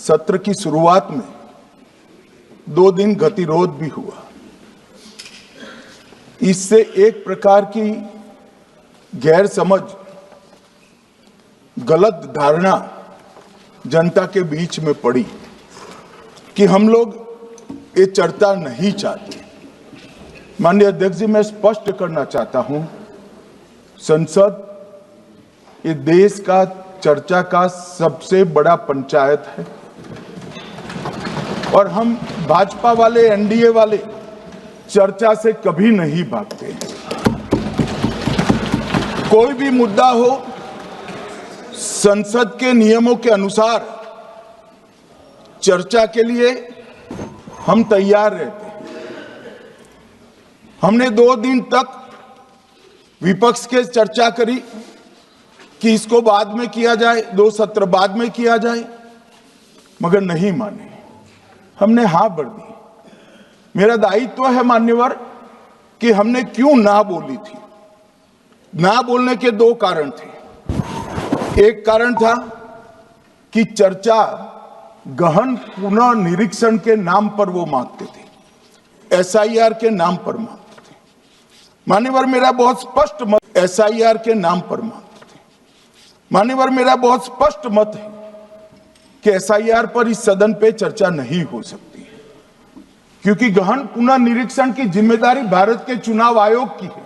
सत्र की शुरुआत में 2 दिन गतिरोध भी हुआ। इससे एक प्रकार की गैर समझ, गलत धारणा जनता के बीच में पड़ी कि हम लोग ये चर्चा नहीं चाहते। माननीय अध्यक्ष जी, मैं स्पष्ट करना चाहता हूं, संसद ये देश का चर्चा का सबसे बड़ा पंचायत है और हम भाजपा वाले, एनडीए वाले चर्चा से कभी नहीं भागते। कोई भी मुद्दा हो, संसद के नियमों के अनुसार चर्चा के लिए हम तैयार रहते हैं। हमने 2 दिन तक विपक्ष के चर्चा करी कि इसको बाद में किया जाए, 2 सत्र बाद में किया जाए, मगर नहीं माने। हमने हाँ भर दी। मेरा दायित्व है मान्यवर कि हमने क्यों ना बोली थी। ना बोलने के 2 कारण थे। एक कारण था कि चर्चा गहन पुनर्निरीक्षण के नाम पर वो मांगते थे, एसआईआर के नाम पर मांगते थे। मान्यवर, मेरा बहुत स्पष्ट मत एसआईआर के नाम पर मांगते थे। मान्यवर, मेरा बहुत स्पष्ट मत है कि एसआईआर पर इस सदन पे चर्चा नहीं हो सकती, क्योंकि गहन पुनर्निरीक्षण की जिम्मेदारी भारत के चुनाव आयोग की है।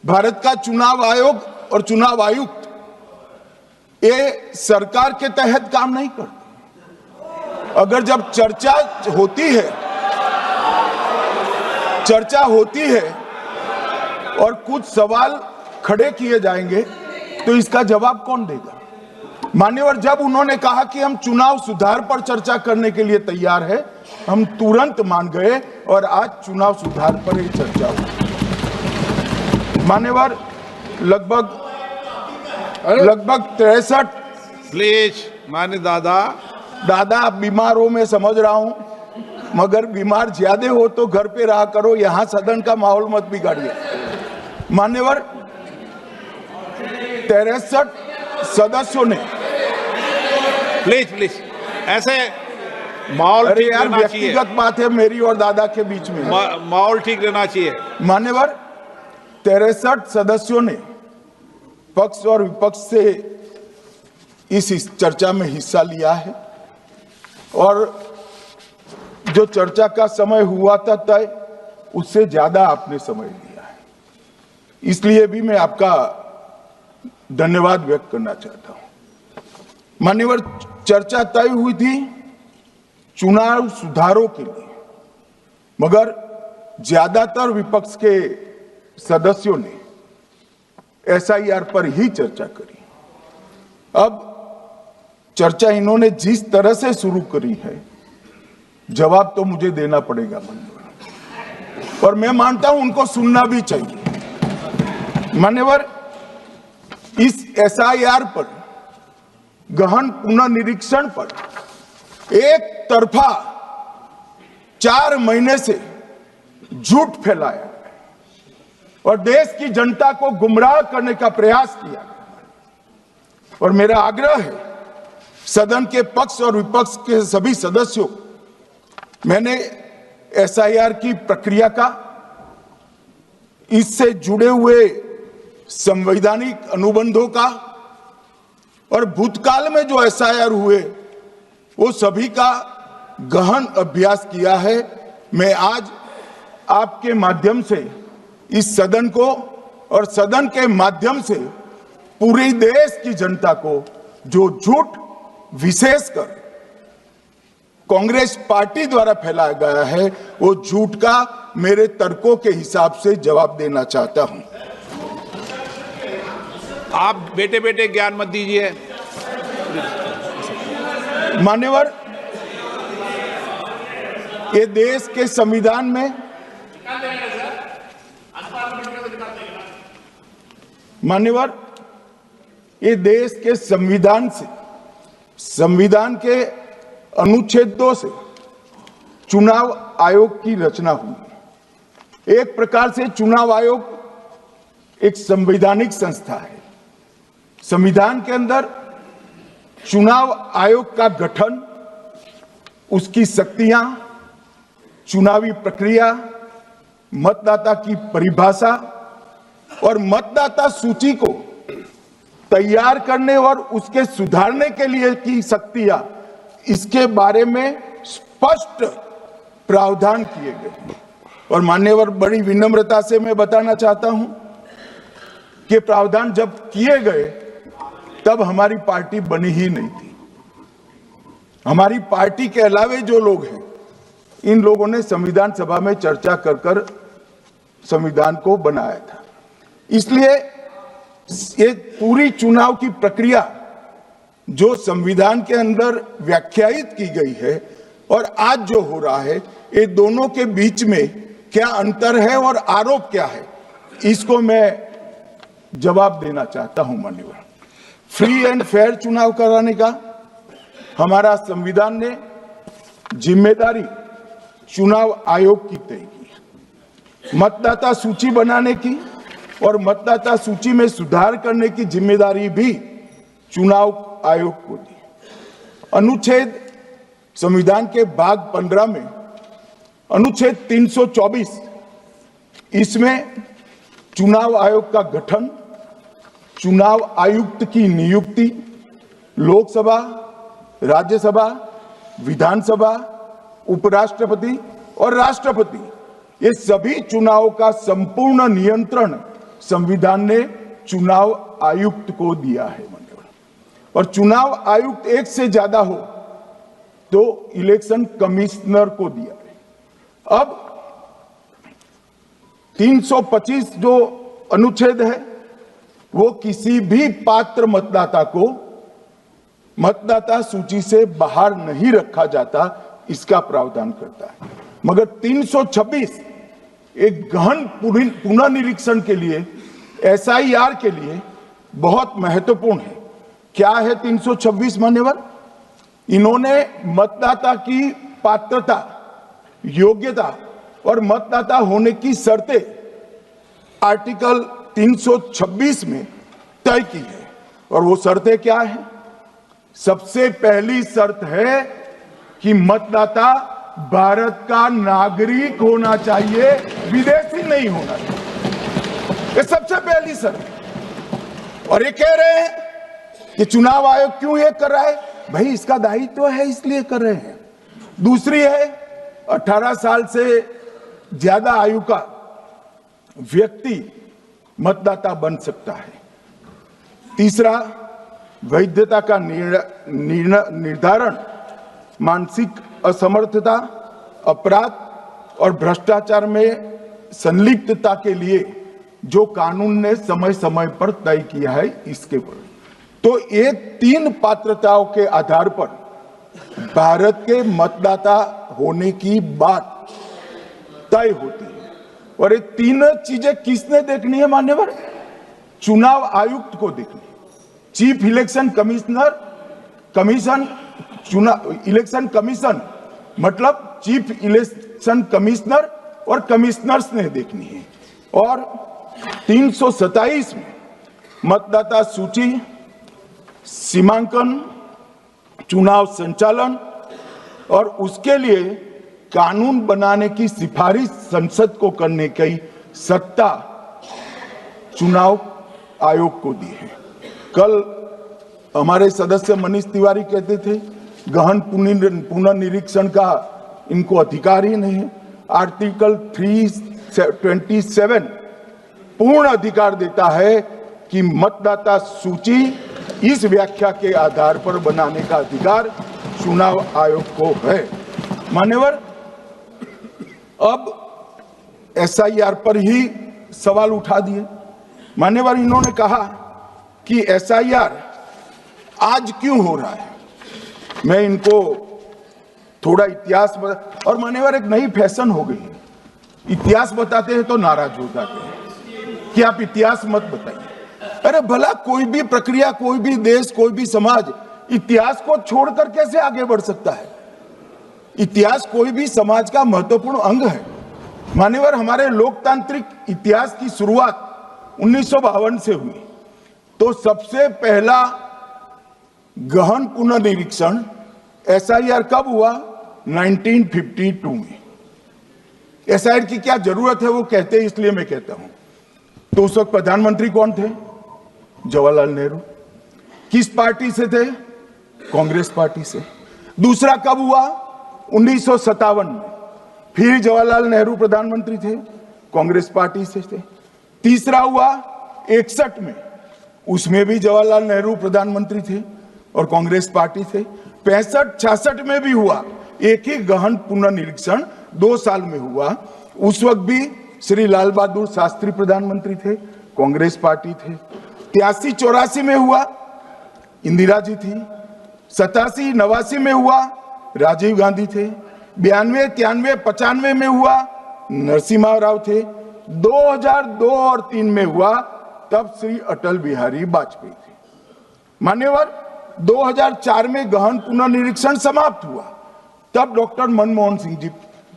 भारत का चुनाव आयोग और चुनाव आयुक्त ये सरकार के तहत काम नहीं करते। अगर जब चर्चा होती है और कुछ सवाल खड़े किए जाएंगे तो इसका जवाब कौन देगा? मान्यवर, जब उन्होंने कहा कि हम चुनाव सुधार पर चर्चा करने के लिए तैयार है, हम तुरंत मान गए और आज चुनाव सुधार पर ही चर्चा हुई। मान्यवर, लगभग 63 प्लीज मान्य दादा बीमार हो, मैं समझ रहा हूं, मगर बीमार ज्यादा हो तो घर पे रहा करो, यहां सदन का माहौल मत बिगाड़िए। मान्यवर, 63 सदस्यों ने प्लीज ऐसे माहौल ठीक रहना चाहिए। व्यक्तिगत बात है मेरी और दादा के बीच में, माहौल ठीक रहना चाहिए। मान्यवर, 63 सदस्यों ने पक्ष और विपक्ष से इस चर्चा में हिस्सा लिया है और जो चर्चा का समय हुआ था तय, उससे ज्यादा आपने समय लिया है। इसलिए भी मैं आपका धन्यवाद व्यक्त करना चाहता हूं। मान्यवर, चर्चा तय हुई थी चुनाव सुधारों के लिए, मगर ज्यादातर विपक्ष के सदस्यों ने एसआईआर पर ही चर्चा करी। अब चर्चा इन्होंने जिस तरह से शुरू करी है, जवाब तो मुझे देना पड़ेगा मान्यवर, और मैं मानता हूं उनको सुनना भी चाहिए। मान्यवर, इस एसआईआर पर, गहन पुनर्निरीक्षण पर एक तरफा 4 महीने से झूठ फैलाया और देश की जनता को गुमराह करने का प्रयास किया। और मेरा आग्रह है सदन के पक्ष और विपक्ष के सभी सदस्यों, मैंने एसआईआर की प्रक्रिया का, इससे जुड़े हुए संवैधानिक अनुबंधों का और भूतकाल में जो एसआईआर हुए वो सभी का गहन अभ्यास किया है। मैं आज आपके माध्यम से इस सदन को और सदन के माध्यम से पूरे देश की जनता को जो झूठ विशेषकर कांग्रेस पार्टी द्वारा फैलाया गया है, वो झूठ का मेरे तर्कों के हिसाब से जवाब देना चाहता हूं। आप बेटे बेटे ज्ञान मत दीजिए। मान्यवर, ये देश के संविधान में, मान्यवर, ये देश के संविधान से, संविधान के अनुच्छेदों से चुनाव आयोग की रचना हुई। एक प्रकार से चुनाव आयोग एक संवैधानिक संस्था है। संविधान के अंदर चुनाव आयोग का गठन उसकी शक्तियां, चुनावी प्रक्रिया, मतदाता की परिभाषा और मतदाता सूची को तैयार करने और उसके सुधारने के लिए की शक्तियां, इसके बारे में स्पष्ट प्रावधान किए गए। और मान्यवर, बड़ी विनम्रता से मैं बताना चाहता हूं कि प्रावधान जब किए गए तब हमारी पार्टी बनी ही नहीं थी। हमारी पार्टी के अलावे जो लोग हैं, इन लोगों ने संविधान सभा में चर्चा कर संविधान को बनाया था। इसलिए ये पूरी चुनाव की प्रक्रिया जो संविधान के अंदर व्याख्यायित की गई है और आज जो हो रहा है, ये दोनों के बीच में क्या अंतर है और आरोप क्या है, इसको मैं जवाब देना चाहता हूं। मान्यवर, फ्री एंड फेयर चुनाव कराने का हमारा संविधान ने जिम्मेदारी चुनाव आयोग की तय की। मतदाता सूची बनाने की और मतदाता सूची में सुधार करने की जिम्मेदारी भी चुनाव आयोग को दी। अनुच्छेद संविधान के भाग 15 में अनुच्छेद 324, इसमें चुनाव आयोग का गठन, चुनाव आयुक्त की नियुक्ति, लोकसभा, राज्यसभा, विधानसभा, उपराष्ट्रपति और राष्ट्रपति, ये सभी चुनाव का संपूर्ण नियंत्रण संविधान ने चुनाव आयुक्त को दिया है। और चुनाव आयुक्त एक से ज्यादा हो तो इलेक्शन कमिश्नर को दिया है। अब 325 जो अनुच्छेद है, वो किसी भी पात्र मतदाता को मतदाता सूची से बाहर नहीं रखा जाता, इसका प्रावधान करता है। मगर 326 एक गहन पुनर्निरीक्षण के लिए, एसआईआर के लिए बहुत महत्वपूर्ण है। क्या है 326 मान्यवर? इन्होंने मतदाता की पात्रता, योग्यता और मतदाता होने की शर्तें आर्टिकल 326 में तय की है। और वो शर्तें क्या है? सबसे पहली शर्त है कि मतदाता भारत का नागरिक होना चाहिए, विदेशी नहीं होना चाहिए। ये सबसे पहली शर्त है। और ये कह रहे हैं कि चुनाव आयोग क्यों ये कर रहा है? भाई, इसका दायित्व है, इसलिए कर रहे हैं। दूसरी है, 18 साल से ज्यादा आयु का व्यक्ति मतदाता बन सकता है। तीसरा, वैधता का निर्धारण मानसिक असमर्थता, अपराध और भ्रष्टाचार में संलिप्तता के लिए जो कानून ने समय समय पर तय किया है, इसके पर। तो ये 3 पात्रताओं के आधार पर भारत के मतदाता होने की बात तय होती है। और ये 3 चीजें किसने देखनी है मान्यवर? चुनाव आयुक्त को देखनी है। चीफ इलेक्शन इलेक्शन कमीशन मतलब चीफ इलेक्शन कमिश्नर और कमिश्नर्स ने देखनी है। और 327 में मतदाता सूची, सीमांकन, चुनाव संचालन और उसके लिए कानून बनाने की सिफारिश संसद को करने की सत्ता चुनाव आयोग को दी है। कल हमारे सदस्य मनीष तिवारी कहते थे गहन पुनर्निरीक्षण का इनको अधिकार ही नहीं है। आर्टिकल 327 पूर्ण अधिकार देता है कि मतदाता सूची इस व्याख्या के आधार पर बनाने का अधिकार चुनाव आयोग को है। मान्यवर, अब एसआईआर पर ही सवाल उठा दिए। मान्यवर, इन्होंने कहा कि एसआईआर आज क्यों हो रहा है। मैं इनको थोड़ा इतिहास बता, और मान्यवर एक नई फैशन हो गई है, इतिहास बताते हैं तो नाराज हो जाते हैं कि आप इतिहास मत बताइए। अरे भला, कोई भी प्रक्रिया, कोई भी देश, कोई भी समाज इतिहास को छोड़कर कैसे आगे बढ़ सकता है? इतिहास कोई भी समाज का महत्वपूर्ण अंग है। मान्यवर, हमारे लोकतांत्रिक इतिहास की शुरुआत 1952 से हुई। तो सबसे पहला गहन पुनर्निरीक्षण एसआईआर कब हुआ? 1952 में। एसआईआर की क्या जरूरत है वो कहते हैं, इसलिए मैं कहता हूं। तो उस वक्त प्रधानमंत्री कौन थे? जवाहरलाल नेहरू। किस पार्टी से थे? कांग्रेस पार्टी से। दूसरा कब हुआ? 1957 में, फिर जवाहरलाल नेहरू प्रधानमंत्री थे, कांग्रेस पार्टी से थे। तीसरा हुआ 61 में, उसमें भी जवाहरलाल नेहरू प्रधानमंत्री थे और कांग्रेस पार्टी थे। 65-66 में भी हुआ, एक ही गहन पुनर्निरीक्षण 2 साल में हुआ। उस वक्त भी श्री लाल बहादुर शास्त्री प्रधानमंत्री थे, कांग्रेस पार्टी थे। 83-84 में हुआ, इंदिरा जी थी। 87-89 में हुआ, राजीव गांधी थे। 92-93-95 में हुआ, नरसिम्हा राव थे। 2002 और 3 में हुआ, तब श्री अटल बिहारी वाजपेयी थे। मान्यवर, 2004 में गहन पुनर्निरीक्षण समाप्त हुआ, तब डॉक्टर मनमोहन सिंह जी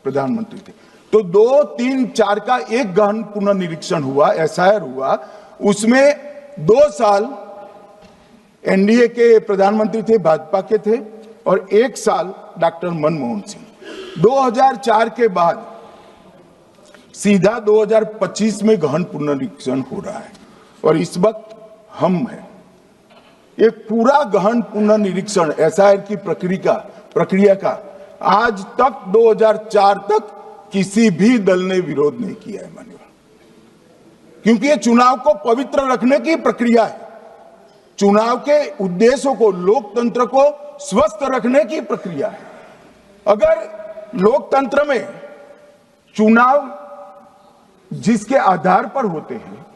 प्रधानमंत्री थे। तो 2, 3, 4 का एक गहन पुनर्निरीक्षण हुआ, एसआईआर हुआ। उसमें 2 साल एनडीए के प्रधानमंत्री थे, भाजपा के थे, और 1 साल डॉक्टर मनमोहन सिंह। 2004 के बाद सीधा 2025 में गहन पुनर्निरीक्षण हो रहा है और इस वक्त हम हैं। एक पूरा गहन पुनर्निरीक्षण एसआईआर की प्रक्रिया का आज तक 2004 तक किसी भी दल ने विरोध नहीं किया है माननीय, क्योंकि ये चुनाव को पवित्र रखने की प्रक्रिया है। चुनाव के उद्देश्यों को, लोकतंत्र को स्वस्थ रखने की प्रक्रिया है। अगर लोकतंत्र में चुनाव जिसके आधार पर होते हैं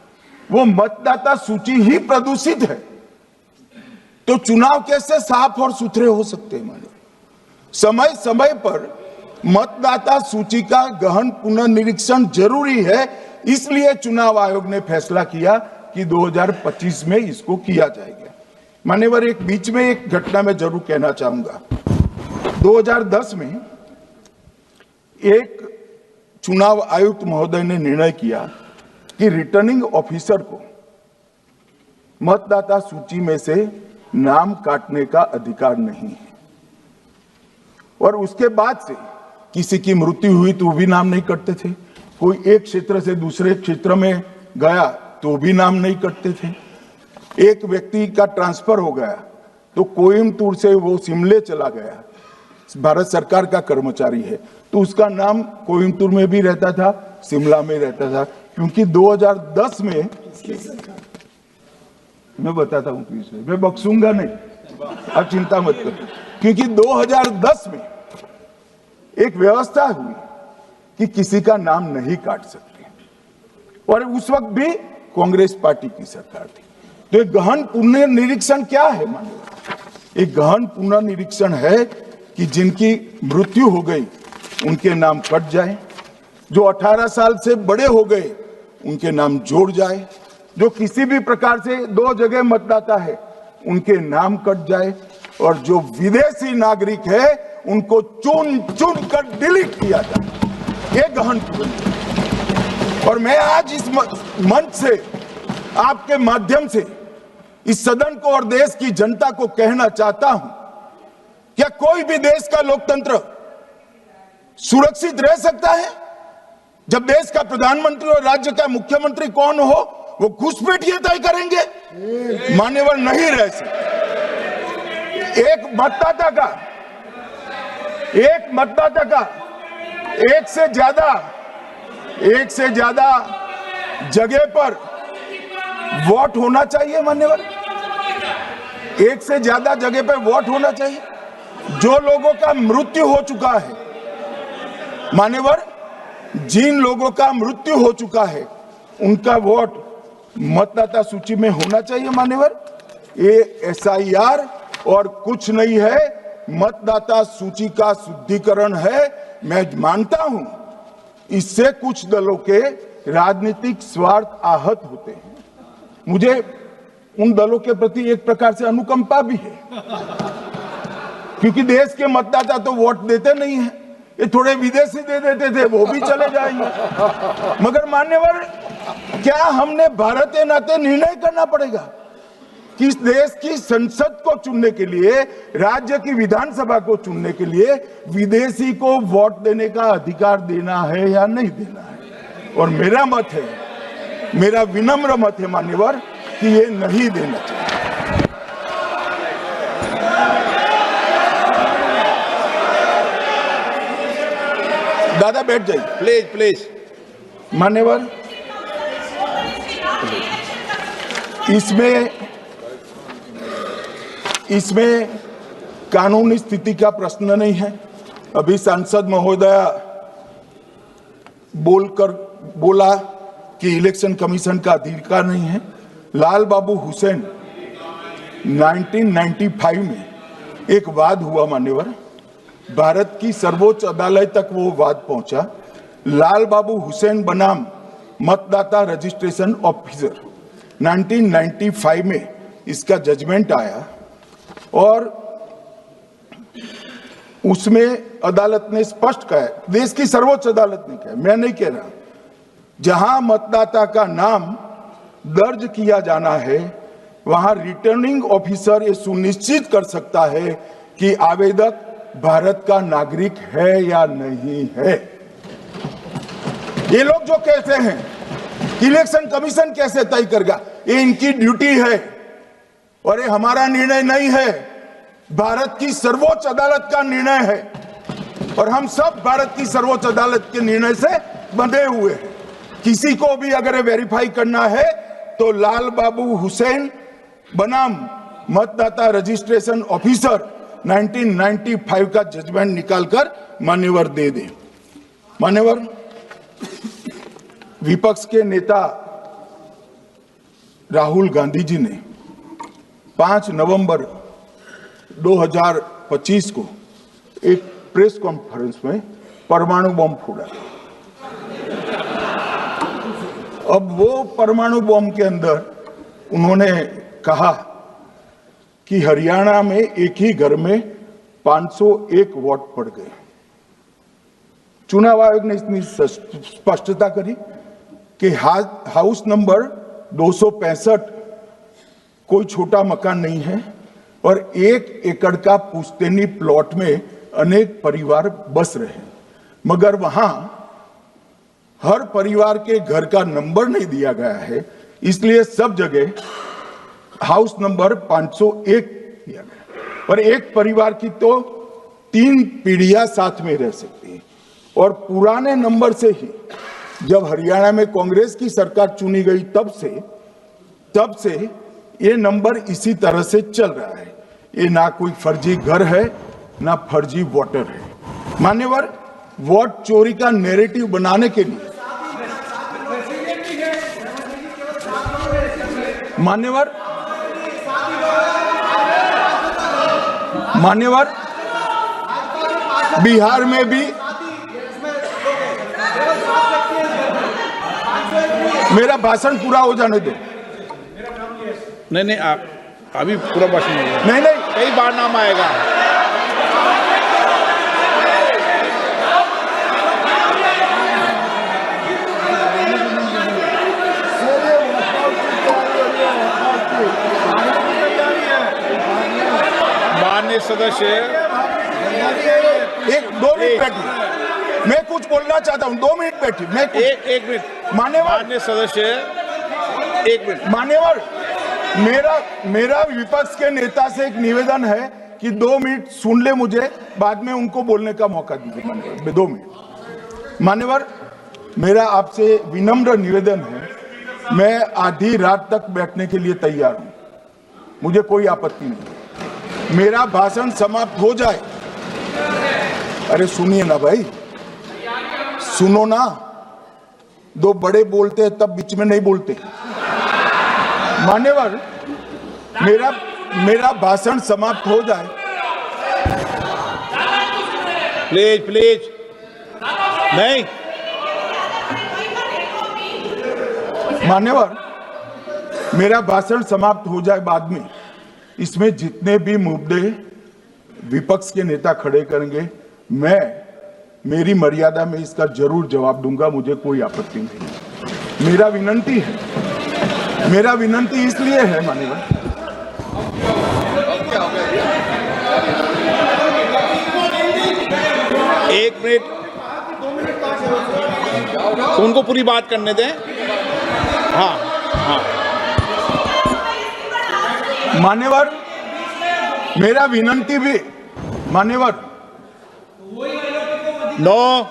वो मतदाता सूची ही प्रदूषित है, तो चुनाव कैसे साफ और सुथरे हो सकते हैं? मानो समय समय पर मतदाता सूची का गहन पुनर्निरीक्षण जरूरी है, इसलिए चुनाव आयोग ने फैसला किया कि 2025 में इसको किया जाएगा। मान्यवर, एक बीच में एक घटना मैं जरूर कहना चाहूंगा। 2010 में एक चुनाव आयुक्त महोदय ने निर्णय किया कि रिटर्निंग ऑफिसर को मतदाता सूची में से नाम काटने का अधिकार नहीं है, और उसके बाद से किसी की मृत्यु हुई तो भी नाम नहीं कटते थे, कोई एक क्षेत्र से दूसरे क्षेत्र में गया तो भी नाम नहीं कटते थे। एक व्यक्ति का ट्रांसफर हो गया तो कोयम्बटूर से वो शिमले चला गया, भारत सरकार का कर्मचारी है, तो उसका नाम कोयम्बटूर में भी रहता था, शिमला में रहता था, क्योंकि 2010 में, मैं बताता हूं प्लीज, मैं बख्शूंगा नहीं, अब चिंता मत करो, क्योंकि 2010 में एक व्यवस्था हुई कि किसी का नाम नहीं काट सकते, और उस वक्त भी कांग्रेस पार्टी की सरकार थी। तो एक गहन पुनर्निरीक्षण क्या है? मानो एक गहन पुनर्निरीक्षण है कि जिनकी मृत्यु हो गई उनके नाम कट जाए, जो 18 साल से बड़े हो गए उनके नाम जोड़ जाए, जो किसी भी प्रकार से 2 जगह मतदाता है उनके नाम कट जाए, और जो विदेशी नागरिक है उनको चुन चुन कर डिलीट किया जाए। ये गहन पुनर्निरीक्षण। और मैं आज इस मंच से, आपके माध्यम से इस सदन को और देश की जनता को कहना चाहता हूं, क्या कोई भी देश का लोकतंत्र सुरक्षित रह सकता है जब देश का प्रधानमंत्री और राज्य का मुख्यमंत्री कौन हो वो घुसपैठिए तय करेंगे? मान्यवर, नहीं रह सकते। एक मतदाता का एक से ज्यादा जगह पर वोट होना चाहिए। मान्यवर, एक से ज्यादा जगह पर वोट होना चाहिए। जो लोगों का मृत्यु हो चुका है, मान्यवर, जिन लोगों का मृत्यु हो चुका है उनका वोट मतदाता सूची में होना चाहिए। मान्यवर, ये एसआईआर और कुछ नहीं है, मतदाता सूची का शुद्धिकरण है। मैं मानता हूं इससे कुछ दलों के राजनीतिक स्वार्थ आहत होते हैं। मुझे उन दलों के प्रति एक प्रकार से अनुकंपा भी है, क्योंकि देश के मतदाता तो वोट देते नहीं है, ये थोड़े विदेशी दे देते थे, वो भी चले जाएंगे। मगर मान्यवर, क्या हमने भारत के नाते निर्णय करना पड़ेगा कि इस देश की संसद को चुनने के लिए, राज्य की विधानसभा को चुनने के लिए विदेशी को वोट देने का अधिकार देना है या नहीं देना है। और मेरा मत है, मेरा विनम्र मत है मान्यवर, कि ये नहीं देना चाहिए। दादा बैठ जाइए प्लीज प्लीज। मान्यवर, इसमें कानूनी स्थिति का प्रश्न नहीं है। अभी सांसद महोदय बोला कि इलेक्शन कमीशन का अधिकार नहीं है। लाल बाबू हुसैन 1995 में एक वाद हुआ मान्यवर, भारत की सर्वोच्च अदालत तक वो वाद पहुंचा। लाल बाबू हुसैन बनाम मतदाता रजिस्ट्रेशन ऑफिसर 1995 में इसका जजमेंट आया और उसमें अदालत ने स्पष्ट कहा, देश की सर्वोच्च अदालत ने कहा, मैं नहीं कह रहा, जहां मतदाता का नाम दर्ज किया जाना है वहां रिटर्निंग ऑफिसर ये सुनिश्चित कर सकता है कि आवेदक भारत का नागरिक है या नहीं है। ये लोग जो कहते हैं इलेक्शन कमीशन कैसे तय करेगा, ये इनकी ड्यूटी है और ये हमारा निर्णय नहीं है, भारत की सर्वोच्च अदालत का निर्णय है और हम सब भारत की सर्वोच्च अदालत के निर्णय से बंधे हुए हैं। किसी को भी अगर वेरीफाई करना है तो लाल बाबू हुसैन बनाम मतदाता रजिस्ट्रेशन ऑफिसर 1995 का जजमेंट निकालकर मान्यवर दे दे। मान्यवर, विपक्ष के नेता राहुल गांधी जी ने 5 नवंबर 2025 को एक प्रेस कॉन्फ्रेंस में परमाणु बम फोड़ा। अब वो परमाणु बम के अंदर उन्होंने कहा कि हरियाणा में एक ही घर में 501 वोट पड़ गए। चुनाव आयोग ने इतनी स्पष्टता करी कि हाउस नंबर 265 कोई छोटा मकान नहीं है और 1 एकड़ का पुश्तैनी प्लॉट में अनेक परिवार बस रहे हैं, मगर वहां हर परिवार के घर का नंबर नहीं दिया गया है, इसलिए सब जगह हाउस नंबर 501 दिया गया और एक परिवार की तो 3 पीढ़ियां साथ में रह सकती है। और पुराने नंबर से ही जब हरियाणा में कांग्रेस की सरकार चुनी गई तब से ये नंबर इसी तरह से चल रहा है। ये ना कोई फर्जी घर है ना फर्जी वोटर है। मान्यवर, वोट चोरी का नैरेटिव बनाने के लिए मान्यवर बिहार में भी मेरा भाषण पूरा हो जाने दो। नहीं, आप अभी पूरा भाषण नहीं, कई बार नाम आएगा। माननीय सदस्य, 2 मिनट बैठिए, मैं कुछ बोलना चाहता हूं। 2 मिनट बैठिए, मैं एक मिनट। माननीय सदस्य, 1 मिनट। मान्यवर, मेरा विपक्ष के नेता से एक निवेदन है कि 2 मिनट सुन ले मुझे, बाद में उनको बोलने का मौका दीजिए। मान्यवर, 2 मिनट। मान्यवर, मेरा आपसे विनम्र निवेदन है, मैं आधी रात तक बैठने के लिए तैयार हूं, मुझे कोई आपत्ति नहीं। मेरा भाषण समाप्त हो जाए, अरे सुनिए ना भाई, सुनो ना, 2 बड़े बोलते हैं तब बीच में नहीं बोलते। मान्यवर, मेरा भाषण समाप्त हो जाए। प्लीज नहीं। मान्यवर, मेरा भाषण समाप्त हो जाए बाद में, इसमें जितने भी मुद्दे विपक्ष के नेता खड़े करेंगे, मेरी मर्यादा में इसका जरूर जवाब दूंगा, मुझे कोई आपत्ति नहीं। मेरा विनंती इसलिए है मान्यवर एक मिनट, तो उनको पूरी बात करने दें। हाँ हाँ, मान्यवर, मेरा विनंती भी, मान्यवर, नो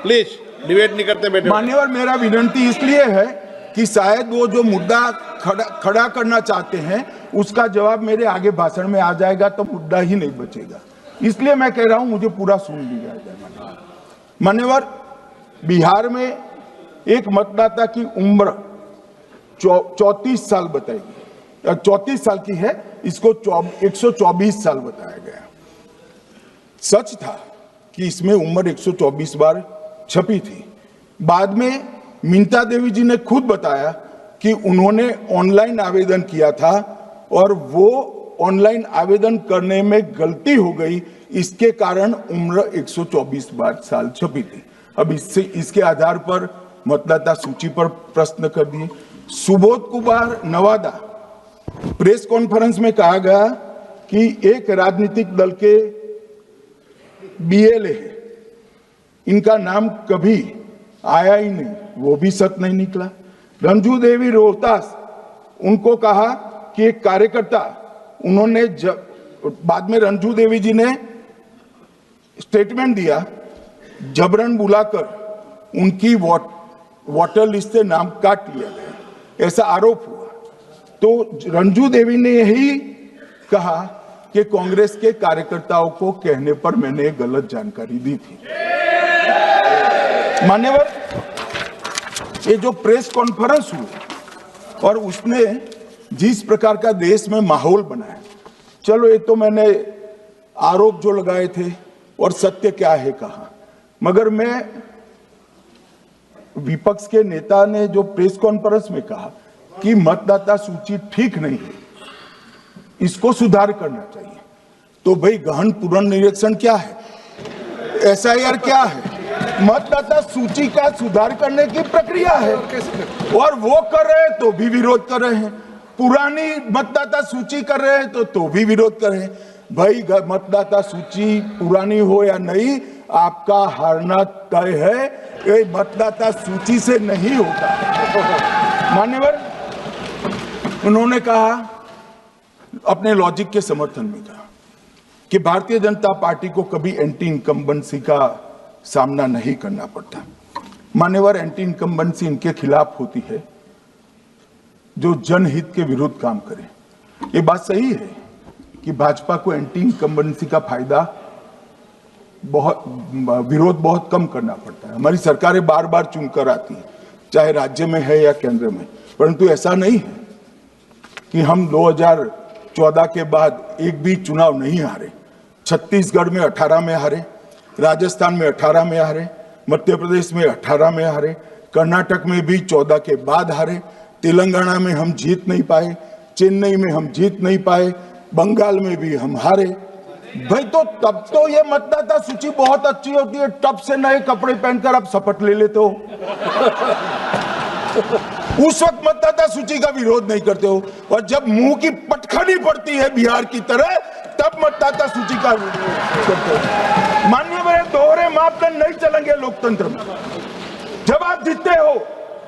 प्लीज डिबेट नहीं करते बेटे। मान्यवर, मेरा विनंती इसलिए है कि शायद वो जो मुद्दा खड़ा करना चाहते हैं उसका जवाब मेरे आगे भाषण में आ जाएगा तो मुद्दा ही नहीं बचेगा, इसलिए मैं कह रहा हूं मुझे पूरा सुन लिया जाए। मान्यवर, बिहार में एक मतदाता की उम्र 34 साल बताई गई, 34 साल की है, इसको 124 साल बताया गया। सच था कि इसमें उम्र 124 बार छपी थी। बाद में मिंता देवी जी ने खुद बताया कि उन्होंने ऑनलाइन आवेदन किया था और वो ऑनलाइन आवेदन करने में गलती हो गई, इसके कारण उम्र 124 बार साल छपी थी। अब इसके आधार पर मतदाता सूची पर प्रश्न कर दिए। सुबोध कुमार नवादा, प्रेस कॉन्फ्रेंस में कहा गया कि एक राजनीतिक दल के बीएलए है, इनका नाम कभी आया ही नहीं, वो भी सच नहीं निकला। रंजू देवी रोहतास, उनको कहा कि एक कार्यकर्ता, उन्होंने बाद में रंजू देवी जी ने स्टेटमेंट दिया, जबरन बुलाकर उनकी वोटर लिस्ट से नाम काट लिया गया, ऐसा आरोप हुआ। तो रंजू देवी ने यही कहा कि कांग्रेस के कार्यकर्ताओं को कहने पर मैंने गलत जानकारी दी थी। मान्यवर, ये जो प्रेस कॉन्फ्रेंस हुई और उसने जिस प्रकार का देश में माहौल बनाया, चलो ये तो मैंने आरोप जो लगाए थे और सत्य क्या है कहा, मगर मैं विपक्ष के नेता ने जो प्रेस कॉन्फ्रेंस में कहा कि मतदाता सूची ठीक नहीं है, इसको सुधार करना चाहिए, तो भाई गहन पुनर्निरीक्षण क्या है, एसआईआर क्या है, मतदाता सूची का सुधार करने की प्रक्रिया है, और वो कर रहे हैं तो भी विरोध कर रहे हैं, पुरानी मतदाता सूची कर रहे हैं तो भी विरोध कर रहे हैं। भाई मतदाता सूची पुरानी हो या नहीं, आपका हारना तय है, ये मतदाता सूची से नहीं होता। मान्यवर, उन्होंने कहा, अपने लॉजिक के समर्थन में कहा कि भारतीय जनता पार्टी को कभी एंटी इनकम्बेंसी का सामना नहीं करना पड़ता। मान्यवर, एंटी इनकम्बेंसी इनके खिलाफ होती है जो जनहित के विरुद्ध काम करे। ये बात सही है कि भाजपा को एंटी इनकम्बेंसी का फायदा विरोध बहुत कम करना पड़ता है। हमारी सरकारें बार बार चुनकर आती है, चाहे राज्य में है या केंद्र में, परंतु ऐसा नहीं है कि हम 2014 के बाद एक भी चुनाव नहीं हारे। छत्तीसगढ़ में 18 में हारे, राजस्थान में 18 में हारे, मध्य प्रदेश में 18 में हारे, कर्नाटक में भी 14 के बाद हारे, तेलंगाना में हम जीत नहीं पाए, चेन्नई में हम जीत नहीं पाए, बंगाल में भी हम हारे। भाई तो तब तो ये मतदाता सूची बहुत अच्छी होती है, तब से नए कपड़े पहनकर आप शपथ ले लेते हो। उस वक्त मतदाता सूची का विरोध नहीं करते हो, और जब मुंह की पटखनी पड़ती है बिहार की तरह, तब मतदाता सूची का विरोध करते हो। माननीय मेरे दोहरे मापदंड नहीं चलेंगे लोकतंत्र में। जब आप जीतते हो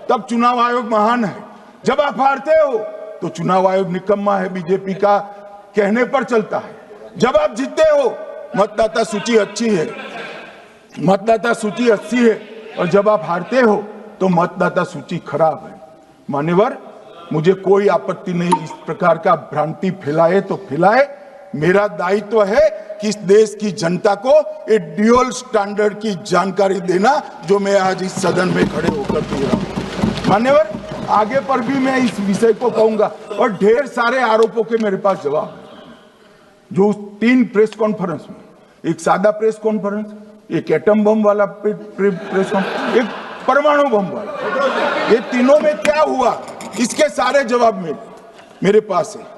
तब चुनाव आयोग महान है, जब आप हारते हो तो चुनाव आयोग निकम्मा है, बीजेपी का कहने पर चलता है। जब आप जीतते हो मतदाता सूची अच्छी है, मतदाता सूची अच्छी है, और जब आप हारते हो तो मतदाता सूची खराब है। मान्यवर, मुझे कोई आपत्ति नहीं, इस प्रकार का भ्रांति फैलाए तो फैलाए, मेरा दायित्व है कि इस देश की जनता को एक ड्यूअल स्टैंडर्ड की जानकारी देना, जो मैं आज इस सदन में खड़े होकर दे रहा हूं। मान्यवर, आगे पर भी मैं इस विषय को कहूंगा, और ढेर सारे आरोपों के मेरे पास जवाब है। जो 3 प्रेस कॉन्फ्रेंस में, एक सादा प्रेस कॉन्फ्रेंस, एक एटम बम वाला प्रेस कॉन्फ्रेंस, एक परमाणु बम वाला, ये तीनों में क्या हुआ, इसके सारे जवाब मेरे पास है।